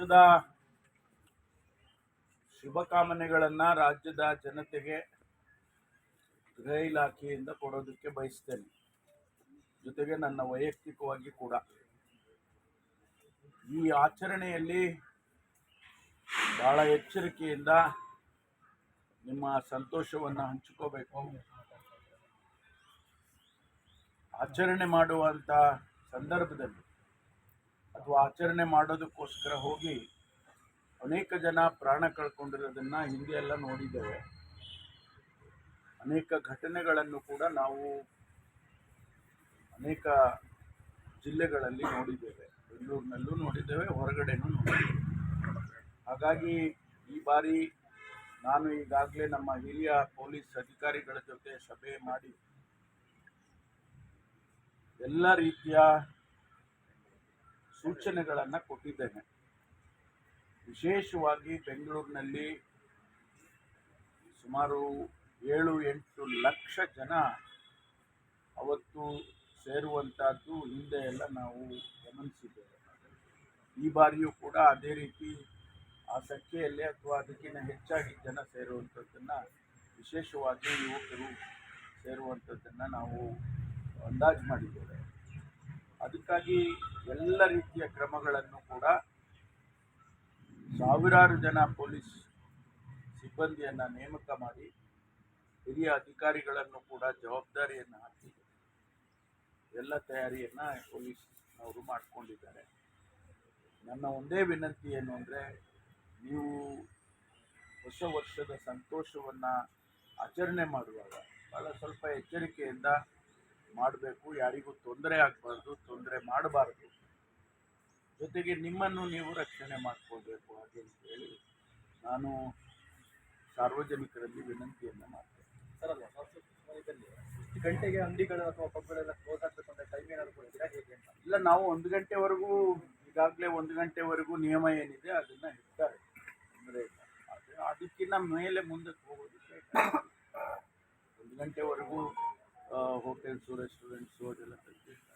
ವರ್ಷದ ಶುಭಕಾಮನೆಗಳನ್ನು ರಾಜ್ಯದ ಜನತೆಗೆ ಗೃಹ ಇಲಾಖೆಯಿಂದ ಕೊಡೋದಕ್ಕೆ ಬಯಸ್ತೇನೆ. ಜೊತೆಗೆ ನನ್ನ ವೈಯಕ್ತಿಕವಾಗಿ ಕೂಡ ಈ ಆಚರಣೆಯಲ್ಲಿ ಬಹಳ ಎಚ್ಚರಿಕೆಯಿಂದ ನಿಮ್ಮ ಸಂತೋಷವನ್ನು ಹಂಚಿಕೋಬೇಕು. ಆಚರಣೆ ಮಾಡುವಂಥ ಸಂದರ್ಭದಲ್ಲಿ ಅಥವಾ ಆಚರಣೆ ಮಾಡೋದಕ್ಕೋಸ್ಕರ ಹೋಗಿ ಅನೇಕ ಜನ ಪ್ರಾಣ ಕಳ್ಕೊಂಡಿರೋದನ್ನು ಹಿಂದೆ ಎಲ್ಲ ನೋಡಿದ್ದೇವೆ. ಅನೇಕ ಘಟನೆಗಳನ್ನು ಕೂಡ ನಾವು ಅನೇಕ ಜಿಲ್ಲೆಗಳಲ್ಲಿ ನೋಡಿದ್ದೇವೆ. ಬೆಂಗಳೂರಿನಲ್ಲೂ ನೋಡಿದ್ದೇವೆ, ಹೊರಗಡೆನೂ ನೋಡಿದ್ದೇವೆ. ಹಾಗಾಗಿ ಈ ಬಾರಿ ನಾನು ಈಗಾಗಲೇ ನಮ್ಮ ಹಿರಿಯ ಪೊಲೀಸ್ ಅಧಿಕಾರಿಗಳ ಜೊತೆ ಸಭೆ ಮಾಡಿ ಎಲ್ಲ ರೀತಿಯ ಸೂಚನೆಗಳನ್ನು ಕೊಟ್ಟಿದ್ದೇನೆ. ವಿಶೇಷವಾಗಿ ಬೆಂಗಳೂರಿನಲ್ಲಿ ಸುಮಾರು 7-8 ಲಕ್ಷ ಜನ ಅವತ್ತು ಸೇರುವಂಥದ್ದು ಹಿಂದೆ ಎಲ್ಲ ನಾವು ಗಮನಿಸಿದ್ದೇವೆ. ಈ ಬಾರಿಯೂ ಕೂಡ ಅದೇ ರೀತಿ ಆ ಸಂಖ್ಯೆಯಲ್ಲಿ ಅಥವಾ ಅದಕ್ಕಿಂತ ಹೆಚ್ಚಾಗಿ ಜನ ಸೇರುವಂಥದ್ದನ್ನು, ವಿಶೇಷವಾಗಿ ಯುವಕರು ಸೇರುವಂಥದ್ದನ್ನು ನಾವು ಅಂದಾಜು ಮಾಡಿದ್ದೇವೆ. ಅದಕ್ಕಾಗಿ ಎಲ್ಲ ರೀತಿಯ ಕ್ರಮಗಳನ್ನು ಕೂಡ ಸಾವಿರಾರು ಜನ ಪೊಲೀಸ್ ಸಿಬ್ಬಂದಿಯನ್ನು ನೇಮಕ ಮಾಡಿ ಹಿರಿಯ ಅಧಿಕಾರಿಗಳನ್ನು ಕೂಡ ಜವಾಬ್ದಾರಿಯನ್ನು ಹಾಕಿ ಎಲ್ಲ ತಯಾರಿಯನ್ನು ಪೊಲೀಸ್ನವರು ಮಾಡಿಕೊಂಡಿದ್ದಾರೆ. ನನ್ನ ಒಂದೇ ವಿನಂತಿ ಏನು ಅಂದರೆ, ನೀವು ಹೊಸ ವರ್ಷದ ಸಂತೋಷವನ್ನು ಆಚರಣೆ ಮಾಡುವಾಗ ಭಾಳ ಸ್ವಲ್ಪ ಎಚ್ಚರಿಕೆಯಿಂದ ಮಾಡಬೇಕು. ಯಾರಿಗೂ ತೊಂದರೆ ಆಗಬಾರ್ದು, ತೊಂದರೆ ಮಾಡಬಾರ್ದು. ಜೊತೆಗೆ ನಿಮ್ಮನ್ನು ನೀವು ರಕ್ಷಣೆ ಮಾಡಿಕೊಳ್ಬೇಕು. ಹಾಗೆ ಅಂತೇಳಿ ನಾನು ಸಾರ್ವಜನಿಕರಲ್ಲಿ ವಿನಂತಿಯನ್ನು ಮಾಡ್ತೇನೆ. ಸರ್, ಅಲ್ಲ ಸಮಯದಲ್ಲಿ ಎಷ್ಟು ಗಂಟೆಗೆ ಅಂಗಡಿಗಳು ಅಥವಾ ಪಬ್ಗಳೆಲ್ಲ ಕ್ಲೋಸ್ ಆಗಬೇಕು ಅಂತ ಟೈಮ್ ಏನಾದ್ರು ಕೊಡ್ತೀರಾ, ಹೇಗೆ ಅಂತ? ಇಲ್ಲ, ನಾವು 1 ಗಂಟೆವರೆಗೂ, ಈಗಾಗಲೇ 1 ಗಂಟೆವರೆಗೂ ನಿಯಮ ಏನಿದೆ ಅದನ್ನು ಇಡ್ತಾರೆ. ಅಂದರೆ ಅದಕ್ಕಿಂತ ಮೇಲೆ ಮುಂದಕ್ಕೆ ಹೋಗೋದಕ್ಕೆ 1 ಗಂಟೆವರೆಗೂ ಹೋಟೆಲ್ಸು, ರೆಸ್ಟೋರೆಂಟ್ಸು ಅದೆಲ್ಲ ತೆಗೆದಿರ್ತಾರೆ.